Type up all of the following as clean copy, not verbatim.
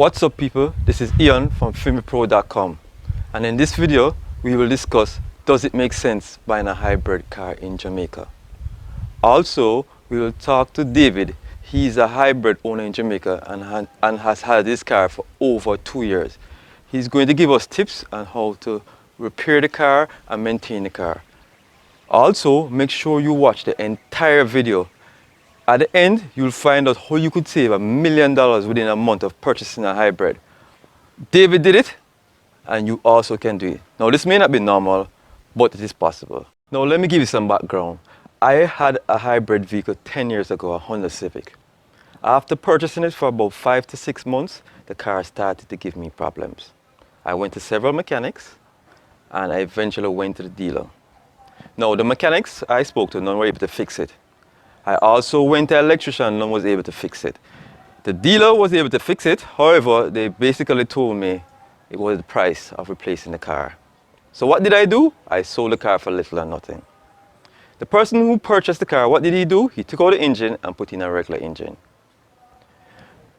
What's up people, this is Ian from filmipro.com, and in this video we will discuss, does it make sense buying a hybrid car in Jamaica? Also we will talk to David. He's a hybrid owner in Jamaica and has had this car for over 2 years. He's going to give us tips on how to repair the car and maintain the car. Also make sure you watch the entire video. At the end, you'll find out how you could save $1 million within a month of purchasing a hybrid. David did it, and you also can do it. Now, this may not be normal, but it is possible. Now, let me give you some background. I had a hybrid vehicle 10 years ago, a Honda Civic. After purchasing it for about 5 to 6 months, the car started to give me problems. I went to several mechanics, and I eventually went to the dealer. Now, the mechanics I spoke to, none were able to fix it. I also went to an electrician, none was able to fix it. The dealer was able to fix it, however, they basically told me it was the price of replacing the car. So what did I do? I sold the car for little or nothing. The person who purchased the car, what did he do? He took out the engine and put in a regular engine.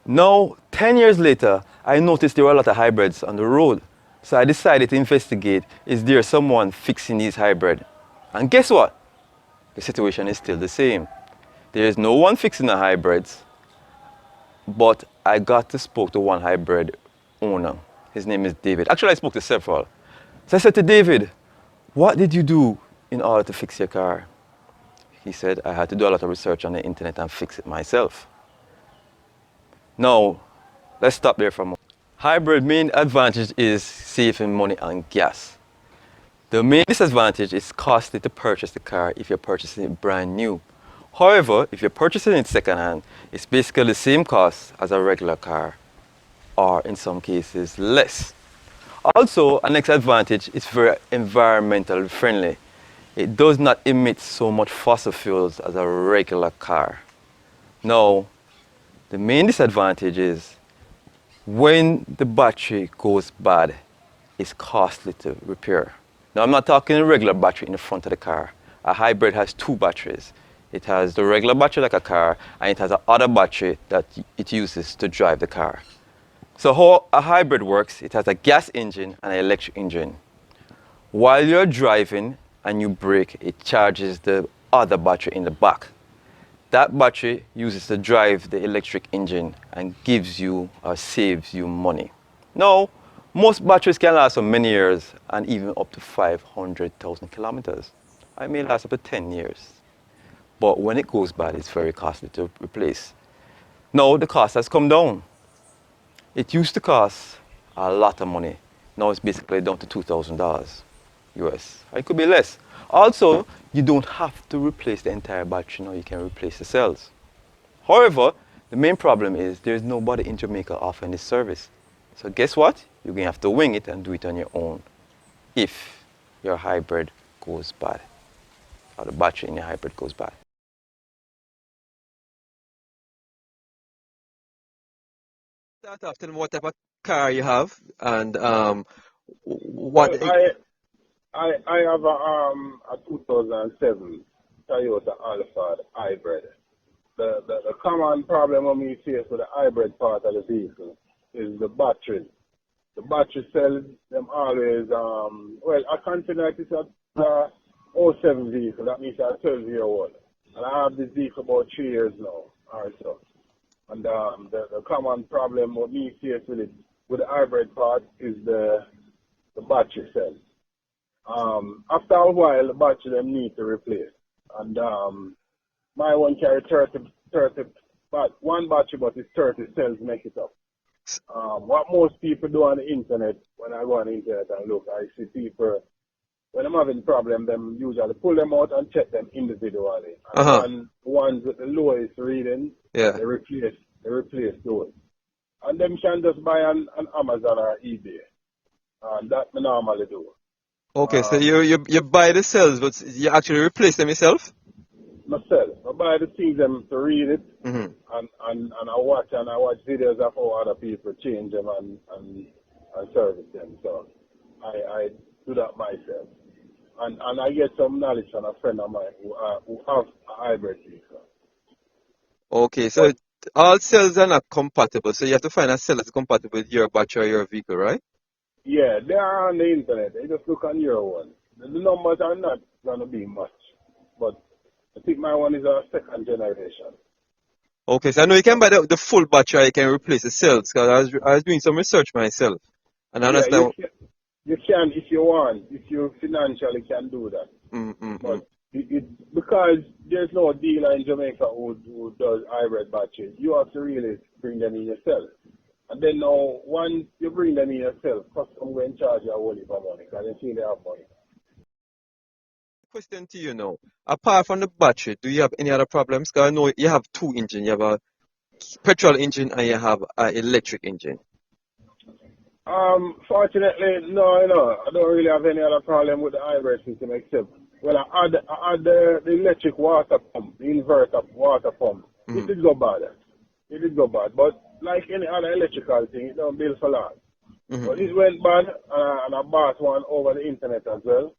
Now, 10 years later, I noticed there were a lot of hybrids on the road. So I decided to investigate, is there someone fixing these hybrids? And guess what? The situation is still the same. There is no one fixing the hybrids, but I got to spoke to one hybrid owner. His name is David. Actually, I spoke to several. So I said to David, what did you do in order to fix your car? He said, I had to do a lot of research on the internet and fix it myself. Now, let's stop there for a moment. Hybrid main advantage is saving money on gas. The main disadvantage is costly to purchase the car if you're purchasing it brand new. However, if you're purchasing it second-hand, it's basically the same cost as a regular car, or in some cases less. Also, a next advantage is very environmentally friendly. It does not emit so much fossil fuels as a regular car. Now, the main disadvantage is when the battery goes bad, it's costly to repair. Now, I'm not talking a regular battery in the front of the car. A hybrid has 2 batteries. It has the regular battery like a car, and it has another battery that it uses to drive the car. So how a hybrid works, it has a gas engine and an electric engine. While you're driving and you brake, it charges the other battery in the back. That battery uses to drive the electric engine and gives you or saves you money. Now, most batteries can last for many years and even up to 500,000 kilometers. I may last up to 10 years. But when it goes bad, it's very costly to replace. Now the cost has come down. It used to cost a lot of money. Now it's basically down to $2,000 US. It could be less. Also, you don't have to replace the entire battery now, you can replace the cells. However, the main problem is there's nobody in Jamaica offering this service. So guess what? You're going to have to wing it and do it on your own if your hybrid goes bad, or the battery in your hybrid goes bad. Start off, tell me what type of car you have and what. Well, I have a 2007 Toyota Alphard hybrid. The common problem when we face with the hybrid part of the vehicle is the battery. The battery cells, them always, well, I consider it is a 07 vehicle, that means a 12-year-old. And I have this vehicle about 3 years now, or so. And the common problem what we face with the hybrid part is the battery cell. After a while, the battery them need to replace. And my one carry 30, but one battery, but it's 30 cells make it up. What most people do on the internet, when I go on the internet and look, I see people, when I'm having problem, them usually pull them out and check them individually. And ones with the lowest reading, Yeah. they replace those. And them can just buy on Amazon or eBay. And that I normally do. Okay, so you buy the cells, but you actually replace them yourself? Myself, I buy the things them to read it, Mm-hmm. and I watch videos of how other people change them and service them. So I do that myself. And I get some knowledge from a friend of mine who have a hybrid vehicle. Okay, so all cells are not compatible, so you have to find a cell that's compatible with your battery or your vehicle, right? Yeah, they are on the internet. They just look on your one. The numbers are not gonna be much, but I think my one is a second generation. Okay, so I know you can buy the full battery, you can replace the cells, because I was doing some research myself, and I Yeah, you understand. can, you can if you want, if you financially can do that. Mm, mm, But mm. because there's no dealer in Jamaica who does hybrid batteries, you have to really bring them in yourself. And then now, once you bring them in yourself, custom will charge you a whole heap of money because they feel they have money. Question to you now. Apart from the battery, do you have any other problems? Because I know you have two engines. You have a petrol engine and you have an electric engine. Fortunately, no, I don't really have any other problem with the hybrid system except, well, I had the electric water pump, the inverter water pump. It Mm, did go bad. It did go bad. But like any other electrical thing, it don't build for long. mm, But it mm. went bad, and I bought one over the internet as well,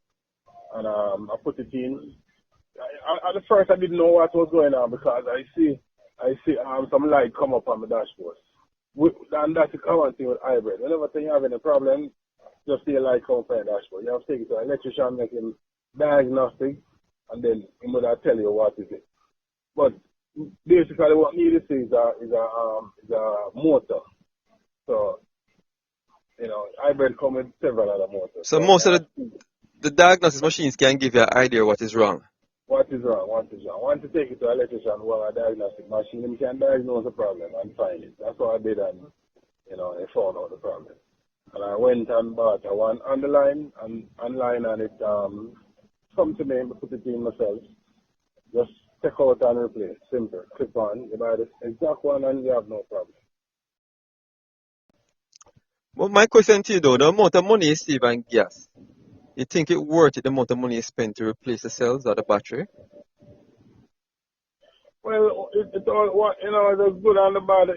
and I put it in. At the first, I didn't know what was going on because I see some light come up on the dashboard. And that's the common thing with hybrid. Whenever you have any problem, just see a light come up on the dashboard. You have to take it to an electrician, make him diagnostic, and then he would tell you what is it. But basically, what needed to see is a motor. So hybrid come with several other motors. So So most of I asked the diagnosis machines can give you an idea what is wrong. what is wrong, what is wrong. I want to take it to an electrician who have a diagnostic machine and can diagnose the problem and find it. That's what I did, and I found out the problem. And I went and bought a one on the line and online, and it come to me and put it in myself. Just take out and replace. Simple. Click on, you buy the exact one and you have no problem. But my question to you though, the amount of money you save on gas, you think it worth it, the amount of money you spend to replace the cells or the battery? Well, it all there's good and the bad.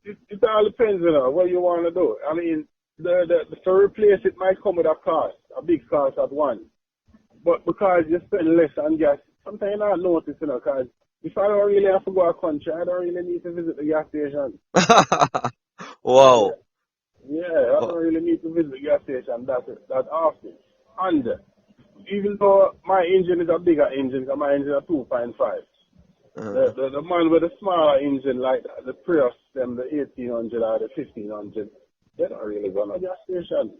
It all depends, what you want to do. I mean, the to replace it might come with a cost, a big cost at once. But because you spend less on gas, sometimes you not notice, because if I don't really have to go to a country, I don't really need to visit the gas station. Wow. Yeah, yeah, I Wow. don't really need to visit the gas station that often. And even though my engine is a bigger engine, because my engine is a 2.5. Uh, The man with a smaller engine like the Prius, them the 1800 or the 1500, they don't really go to the gas station.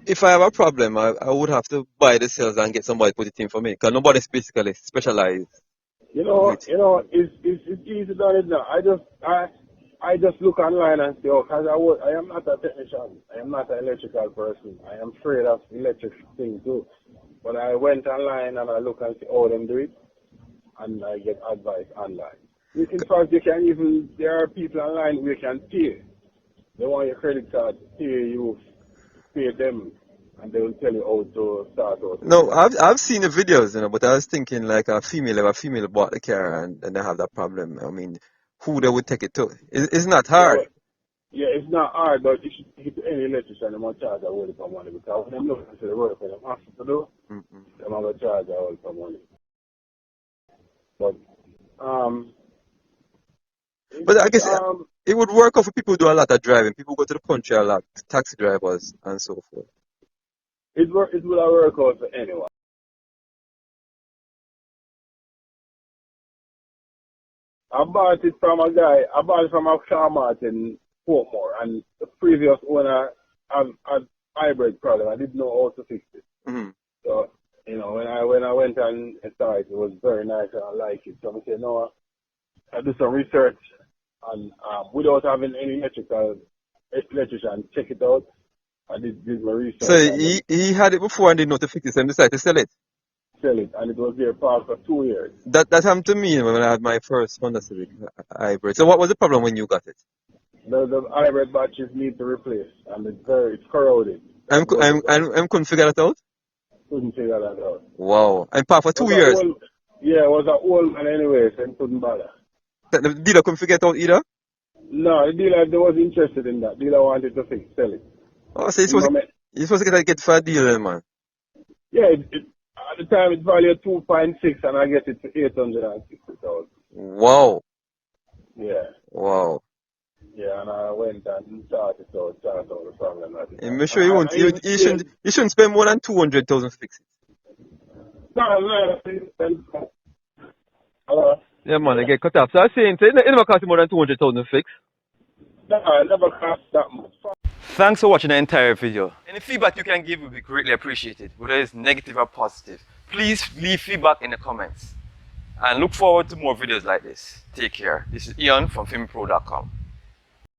if I have a problem, I would have to buy the cells and get somebody to put it in for me, because nobody's basically specialized with. It's easy done it now. I just look online and say, because I am not a technician. I am not an electrical person. I am afraid of electric things too. But I went online and I look and see how them do it, and I get advice online. In fact, there are people online who can pay. They want your credit card, pay them, and they will tell you how to start out with No, it. I've seen the videos, but I was thinking like if a female bought the car and they have that problem, I mean, who they would take it to? It's not Yeah, hard. yeah, it's not hard, but you should take it to any electrician. They might charge a whole heap of money because when they look at the work that they have to do, Mm-mm. they might charge a whole heap of money. But um, But I it guess it would work out for people who do a lot of driving. People go to the country a lot, taxi drivers and so forth. it will work out for anyone. I bought it from a guy. I bought it from a Walmart in Portmore, and the previous owner had hybrid problem. I didn't know how to fix it. Mm-hmm. So when I went and started, it was very nice and I like it. So I said, no, I do some research, and without having any electrician check it out. I did my So research and then he had it before and didn't know to fix it and decided to sell it. sell it, and it was there parked for 2 years. That happened to me when I had my first Honda Civic hybrid. So what was the problem when you got it? The hybrid batteries need to replace, and it's corroded. That was the problem. I'm couldn't figure that out. Couldn't figure that out. Wow. And parked for Was two a years. old, yeah, it was an old man anyway, so he couldn't bother. The dealer couldn't figure it out either. No, the dealer they was interested in that. Dealer wanted to sell it. Oh, so You know, you're supposed to get for a deal then, man. yeah, at the time it valued 2.6, and I get it for 860,000. Wow. Yeah. Wow. Yeah, and I went and started out the problem at the time. I'm sure you won't. You shouldn't spend more than 200,000 to fix it. No, hello? Yeah, man, I get cut off. So I'm saying, so it never cost you more than 200,000 to fix. No, it never cost that much. Thanks for watching the entire video. Any feedback you can give will be greatly appreciated, whether it's negative or positive. Please leave feedback in the comments. And look forward to more videos like this. Take care. This is Ian from filmpro.com.